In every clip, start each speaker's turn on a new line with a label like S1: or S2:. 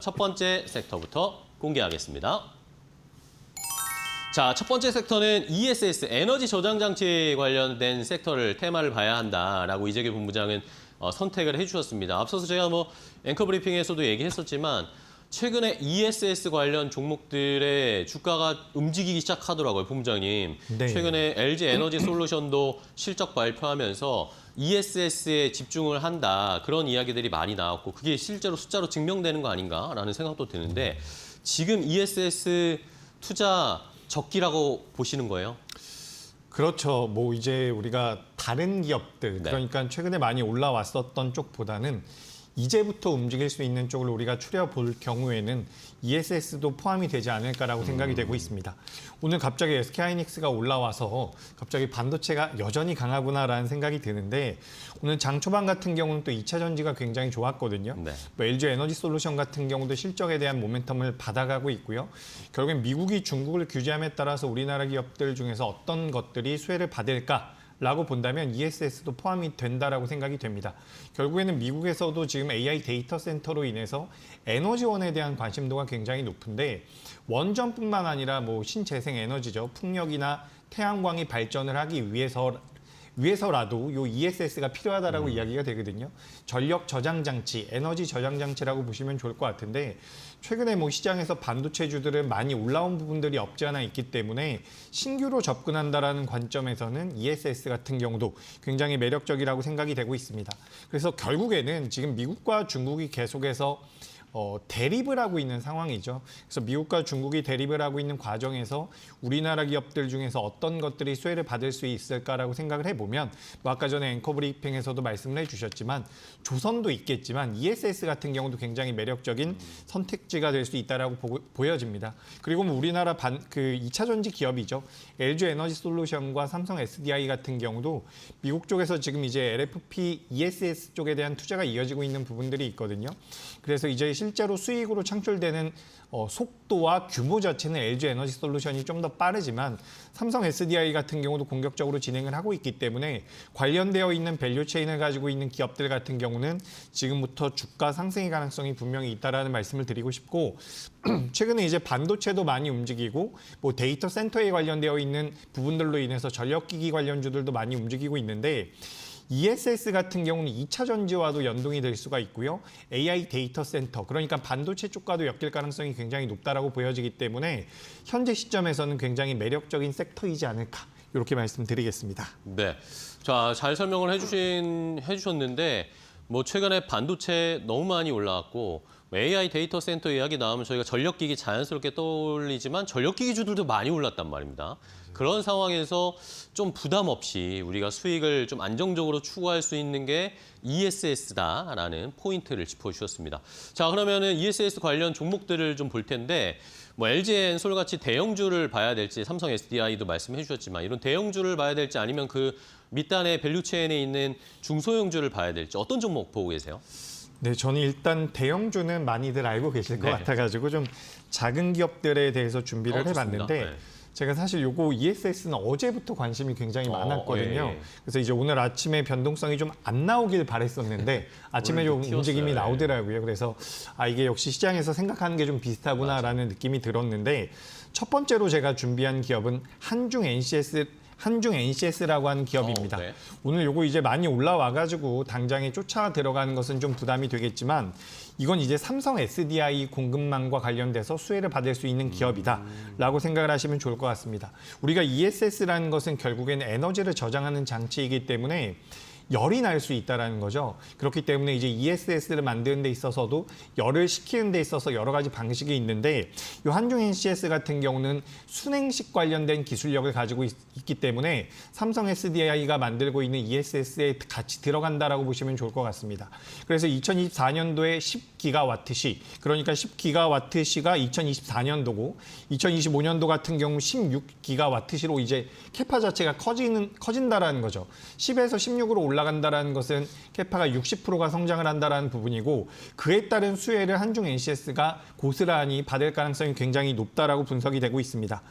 S1: 첫 번째 섹터부터 공개하겠습니다. 자, 첫 번째 섹터는 ESS, 에너지 저장 장치 관련된 섹터를 테마를 봐야 한다라고 이재규 본부장은 선택을 해주셨습니다. 앞서서 제가 앵커 브리핑에서도 얘기했었지만 최근에 ESS 관련 종목들의 주가가 움직이기 시작하더라고요, 본부장님.
S2: 네.
S1: 최근에 LG 에너지 솔루션도 실적 발표하면서 ESS에 집중을 한다, 그런 이야기들이 많이 나왔고 그게 실제로 숫자로 증명되는 거 아닌가라는 생각도 드는데 지금 ESS 투자 적기라고 보시는 거예요?
S2: 그렇죠. 이제 우리가 다른 기업들,
S1: 네.
S2: 그러니까 최근에 많이 올라왔었던 쪽보다는 이제부터 움직일 수 있는 쪽을 우리가 추려볼 경우에는 ESS도 포함이 되지 않을까라고 생각이 되고 있습니다. 오늘 갑자기 SK하이닉스가 올라와서 갑자기 반도체가 여전히 강하구나라는 생각이 드는데 오늘 장 초반 같은 경우는 또 2차 전지가 굉장히 좋았거든요.
S1: 네.
S2: LG 에너지 솔루션 같은 경우도 실적에 대한 모멘텀을 받아가고 있고요. 결국엔 미국이 중국을 규제함에 따라서 우리나라 기업들 중에서 어떤 것들이 수혜를 받을까? 라고 본다면 ESS도 포함이 된다라고 생각이 됩니다. 결국에는 미국에서도 지금 AI 데이터 센터로 인해서 에너지원에 대한 관심도가 굉장히 높은데 원전뿐만 아니라 신재생 에너지죠. 풍력이나 태양광이 발전을 하기 위해서라도 요 ESS가 필요하다라고 이야기가 되거든요. 전력 저장 장치, 에너지 저장 장치라고 보시면 좋을 것 같은데 최근에 시장에서 반도체주들은 많이 올라온 부분들이 없지 않아 있기 때문에 신규로 접근한다라는 관점에서는 ESS 같은 경우도 굉장히 매력적이라고 생각이 되고 있습니다. 그래서 결국에는 지금 미국과 중국이 계속해서 대립을 하고 있는 상황이죠. 그래서 미국과 중국이 대립을 하고 있는 과정에서 우리나라 기업들 중에서 어떤 것들이 수혜를 받을 수 있을까라고 생각을 해보면 아까 전에 앵커 브리핑에서도 말씀을 해주셨지만 조선도 있겠지만 ESS 같은 경우도 굉장히 매력적인 선택지가 될 수 있다라고 보여집니다. 그리고 우리나라 2차 전지 기업이죠. LG 에너지 솔루션과 삼성 SDI 같은 경우도 미국 쪽에서 지금 이제 LFP ESS 쪽에 대한 투자가 이어지고 있는 부분들이 있거든요. 그래서 이제 실제로 수익으로 창출되는 속도와 규모 자체는 LG 에너지 솔루션이 좀 더 빠르지만 삼성 SDI 같은 경우도 공격적으로 진행을 하고 있기 때문에 관련되어 있는 밸류 체인을 가지고 있는 기업들 같은 경우는 지금부터 주가 상승의 가능성이 분명히 있다라는 말씀을 드리고 싶고 최근에 이제 반도체도 많이 움직이고 데이터 센터에 관련되어 있는 부분들로 인해서 전력기기 관련주들도 많이 움직이고 있는데 ESS 같은 경우는 2차 전지와도 연동이 될 수가 있고요. AI 데이터 센터, 그러니까 반도체 쪽과도 엮일 가능성이 굉장히 높다라고 보여지기 때문에 현재 시점에서는 굉장히 매력적인 섹터이지 않을까 이렇게 말씀드리겠습니다.
S1: 네, 자, 잘 설명을 해주셨는데 최근에 반도체 너무 많이 올라왔고 AI 데이터 센터 이야기 나오면 저희가 전력기기 자연스럽게 떠올리지만 전력기기주들도 많이 올랐단 말입니다. 그런 상황에서 좀 부담 없이 우리가 수익을 좀 안정적으로 추구할 수 있는 게 ESS다라는 포인트를 짚어주셨습니다. 자, 그러면은 ESS 관련 종목들을 좀 볼 텐데 LG엔솔 같이 대형주를 봐야 될지 삼성 SDI도 말씀해 주셨지만 이런 대형주를 봐야 될지 아니면 그 밑단의 밸류체인에 있는 중소형주를 봐야 될지 어떤 종목 보고 계세요?
S2: 네, 저는 일단 대형주는 많이들 알고 계실 것
S1: 네.
S2: 같아가지고 좀 작은 기업들에 대해서 준비를 해봤는데
S1: 네.
S2: 제가 사실 요거 ESS는 어제부터 관심이 굉장히 많았거든요.
S1: 예.
S2: 그래서 이제 오늘 아침에 변동성이 좀 안 나오길 바랬었는데 아침에 좀
S1: 튀었어요.
S2: 움직임이
S1: 예.
S2: 나오더라고요. 그래서 이게 역시 시장에서 생각하는 게 좀 비슷하구나라는 느낌이 들었는데 첫 번째로 제가 준비한 기업은 한중 NCS라고 하는 기업입니다.
S1: 네.
S2: 오늘 요거 이제 많이 올라와가지고 당장에 쫓아 들어가는 것은 좀 부담이 되겠지만 이건 이제 삼성 SDI 공급망과 관련돼서 수혜를 받을 수 있는 기업이다라고 생각을 하시면 좋을 것 같습니다. 우리가 ESS라는 것은 결국에는 에너지를 저장하는 장치이기 때문에 열이 날 수 있다는 거죠. 그렇기 때문에 이제 ESS를 만드는 데 있어서도 열을 식히는 데 있어서 여러 가지 방식이 있는데 이 한중 NCS 같은 경우는 순행식 관련된 기술력을 가지고 있기 때문에 삼성 SDI가 만들고 있는 ESS에 같이 들어간다라고 보시면 좋을 것 같습니다. 그래서 2024년도에 10기가와트시, 그러니까 10기가와트시가 2024년도고 2025년도 같은 경우 16기가와트시로 이제 캐파 자체가 커진다라는 거죠. 10에서 16으로 올라간다라는 것은 캐파가 60%가 성장을 한다라는 부분이고 그에 따른 수혜를 한중 NCS가 고스란히 받을 가능성이 굉장히 높다라고 분석이 되고 있습니다.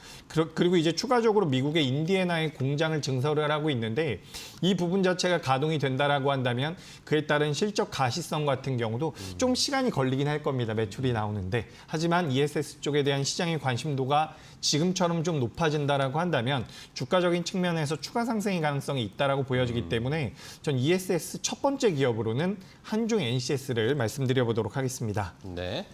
S2: 그리고 이제 추가적으로 미국의 인디애나에 공장을 증설을 하고 있는데 이 부분 자체가 가동이 된다라고 한다면 그에 따른 실적 가시성 같은 경우도 좀 시간이 걸리긴 할 겁니다. 매출이 나오는데. 하지만 ESS 쪽에 대한 시장의 관심도가 지금처럼 좀 높아진다라고 한다면 주가적인 측면에서 추가 상승의 가능성이 있다라고 보여지기 때문에 전 ESS 첫 번째 기업으로는 한중 NCS를 말씀드려 보도록 하겠습니다.
S1: 네.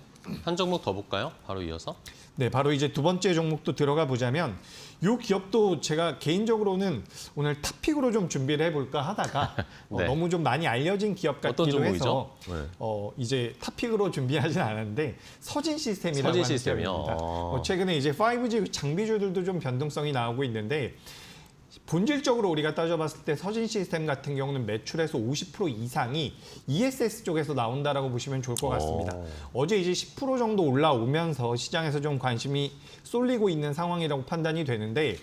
S1: 한 종목 더 볼까요? 바로 이어서.
S2: 네, 바로 이제 두 번째 종목도 들어가 보자면 이 기업도 제가 개인적으로는 오늘 탑픽으로 좀 준비를 해볼까 하다가
S1: 네.
S2: 너무 좀 많이 알려진 기업
S1: 어떤
S2: 같기도
S1: 종목이죠?
S2: 해서
S1: 네.
S2: 이제 탑픽으로 준비하진 않았는데 서진 시스템이라고
S1: 서진
S2: 하는
S1: 시스템이요?
S2: 기업입니다. 최근에 이제 5G 장비주들도 좀 변동성이 나오고 있는데 본질적으로 우리가 따져봤을 때 서진 시스템 같은 경우는 매출에서 50% 이상이 ESS 쪽에서 나온다라고 보시면 좋을 것 같습니다. 어제 이제 10% 정도 올라오면서 시장에서 좀 관심이 쏠리고 있는 상황이라고 판단이 되는데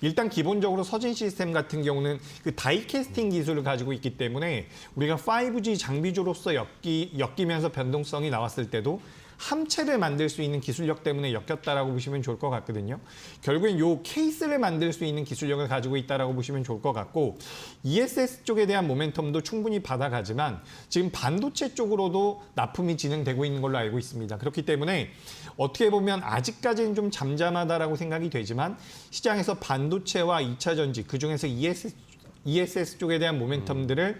S2: 일단 기본적으로 서진 시스템 같은 경우는 그 다이캐스팅 기술을 가지고 있기 때문에 우리가 5G 장비주로서 엮이면서 변동성이 나왔을 때도 함체를 만들 수 있는 기술력 때문에 엮였다라고 보시면 좋을 것 같거든요. 결국엔 요 케이스를 만들 수 있는 기술력을 가지고 있다라고 보시면 좋을 것 같고 ESS 쪽에 대한 모멘텀도 충분히 받아가지만 지금 반도체 쪽으로도 납품이 진행되고 있는 걸로 알고 있습니다. 그렇기 때문에 어떻게 보면 아직까지는 좀 잠잠하다라고 생각이 되지만 시장에서 반도체와 2차 전지 그중에서 ESS 쪽에 대한 모멘텀들을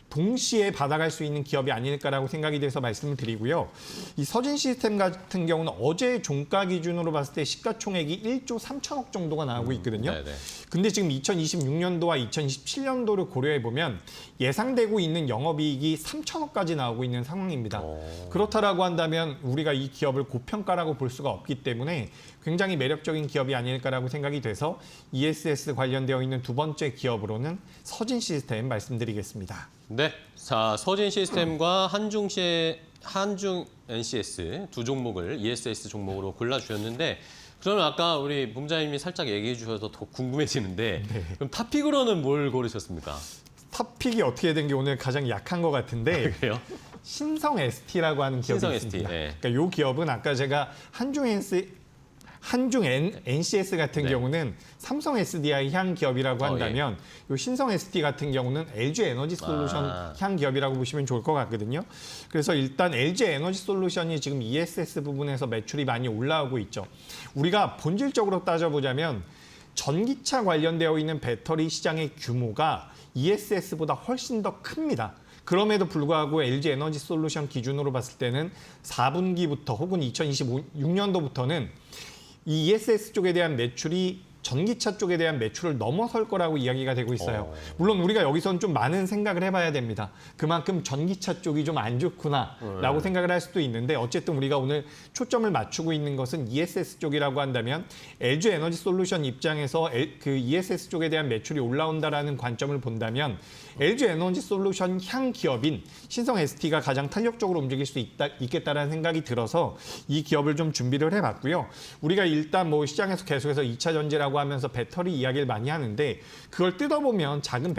S2: 동시에 받아갈 수 있는 기업이 아닐까라고 생각이 돼서 말씀을 드리고요. 이 서진 시스템 같은 경우는 어제 종가 기준으로 봤을 때 시가총액이 1조 3천억 정도가 나오고 있거든요. 근데 지금 2026년도와 2027년도를 고려해 보면 예상되고 있는 영업이익이 3천억까지 나오고 있는 상황입니다. 그렇다라고 한다면 우리가 이 기업을 고평가라고 볼 수가 없기 때문에 굉장히 매력적인 기업이 아닐까라고 생각이 돼서 ESS 관련되어 있는 두 번째 기업으로는 서진 시스템 말씀드리겠습니다.
S1: 네. 자, 서진 시스템과 한중 NCS 두 종목을 ESS 종목으로 골라주셨는데 그러면 아까 우리 본부장님이 살짝 얘기해 주셔서 더 궁금해지는데 그럼 탑픽으로는 뭘 고르셨습니까?
S2: 탑픽이 어떻게 된 게 오늘 가장 약한 것 같은데
S1: 그래요?
S2: 신성 ST라고 하는 기업이
S1: 신성
S2: 있습니다.
S1: ST, 네.
S2: 그러니까 이 기업은 아까 제가 한중 NCS 같은
S1: 네.
S2: 경우는 삼성 SDI 향 기업이라고 한다면 이 신성 ST 같은 경우는 LG 에너지 솔루션 향 기업이라고 보시면 좋을 것 같거든요. 그래서 일단 LG 에너지 솔루션이 지금 ESS 부분에서 매출이 많이 올라오고 있죠. 우리가 본질적으로 따져보자면 전기차 관련되어 있는 배터리 시장의 규모가 ESS보다 훨씬 더 큽니다. 그럼에도 불구하고 LG 에너지 솔루션 기준으로 봤을 때는 4분기부터 혹은 2026년도부터는 이 ESS 쪽에 대한 매출이 전기차 쪽에 대한 매출을 넘어설 거라고 이야기가 되고 있어요. 물론 우리가 여기서는 좀 많은 생각을 해봐야 됩니다. 그만큼 전기차 쪽이 좀 안 좋구나라고 생각을 할 수도 있는데 어쨌든 우리가 오늘 초점을 맞추고 있는 것은 ESS 쪽이라고 한다면 LG 에너지 솔루션 입장에서 그 ESS 쪽에 대한 매출이 올라온다라는 관점을 본다면 LG 에너지 솔루션 향 기업인 신성 ST가 가장 탄력적으로 움직일 수 있겠다라는 생각이 들어서 이 기업을 좀 준비를 해봤고요. 우리가 일단 뭐 시장에서 계속해서 2차 전지라고 하면서 배터리 이야기를 많이 하는데 그걸 뜯어보면 작은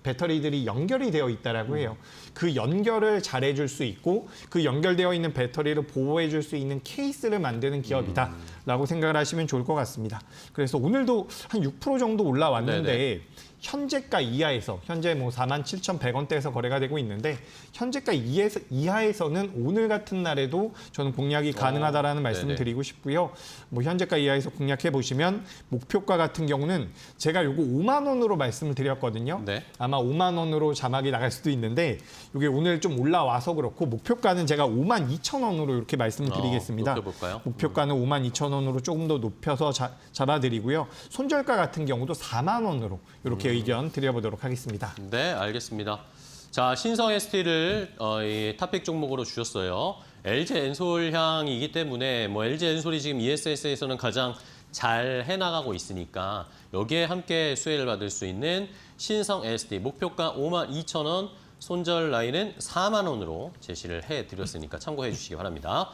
S2: 배터리들이 연결이 되어 있다라고 해요. 그 연결을 잘해줄 수 있고 그 연결되어 있는 배터리를 보호해줄 수 있는 케이스를 만드는 기업이다라고 생각을 하시면 좋을 것 같습니다. 그래서 오늘도 한 6% 정도 올라왔는데
S1: 네네.
S2: 현재가 이하에서 현재 뭐 47,100원대에서 거래가 되고 있는데 현재가 이하에서는 오늘 같은 날에도 저는 공략이 가능하다라는 말씀을
S1: 네네.
S2: 드리고 싶고요. 뭐 현재가 이하에서 공략해 보시면 목표가 같은 경우는 제가 요거 5만 원으로 말씀을 드렸거든요.
S1: 네.
S2: 아마 5만 원으로 자막이 나갈 수도 있는데 이게 오늘 좀 올라와서 그렇고 목표가는 제가 5만 2천 원으로 이렇게 말씀을 드리겠습니다.
S1: 높여볼까요?
S2: 목표가는 5만 2천 원으로 조금 더 높여서 잡아드리고요. 손절가 같은 경우도 4만 원으로 이렇게 의견 드려보도록 하겠습니다.
S1: 네, 알겠습니다. 자, 신성 ST를 이 탑픽 종목으로 주셨어요. LG 엔솔향이기 때문에 뭐 LG 엔솔이 지금 ESS에서는 가장 잘 해나가고 있으니까 여기에 함께 수혜를 받을 수 있는 신성 ST 목표가 52,000원, 손절 라인은 4만 원으로 제시를 해드렸으니까 참고해 주시기 바랍니다.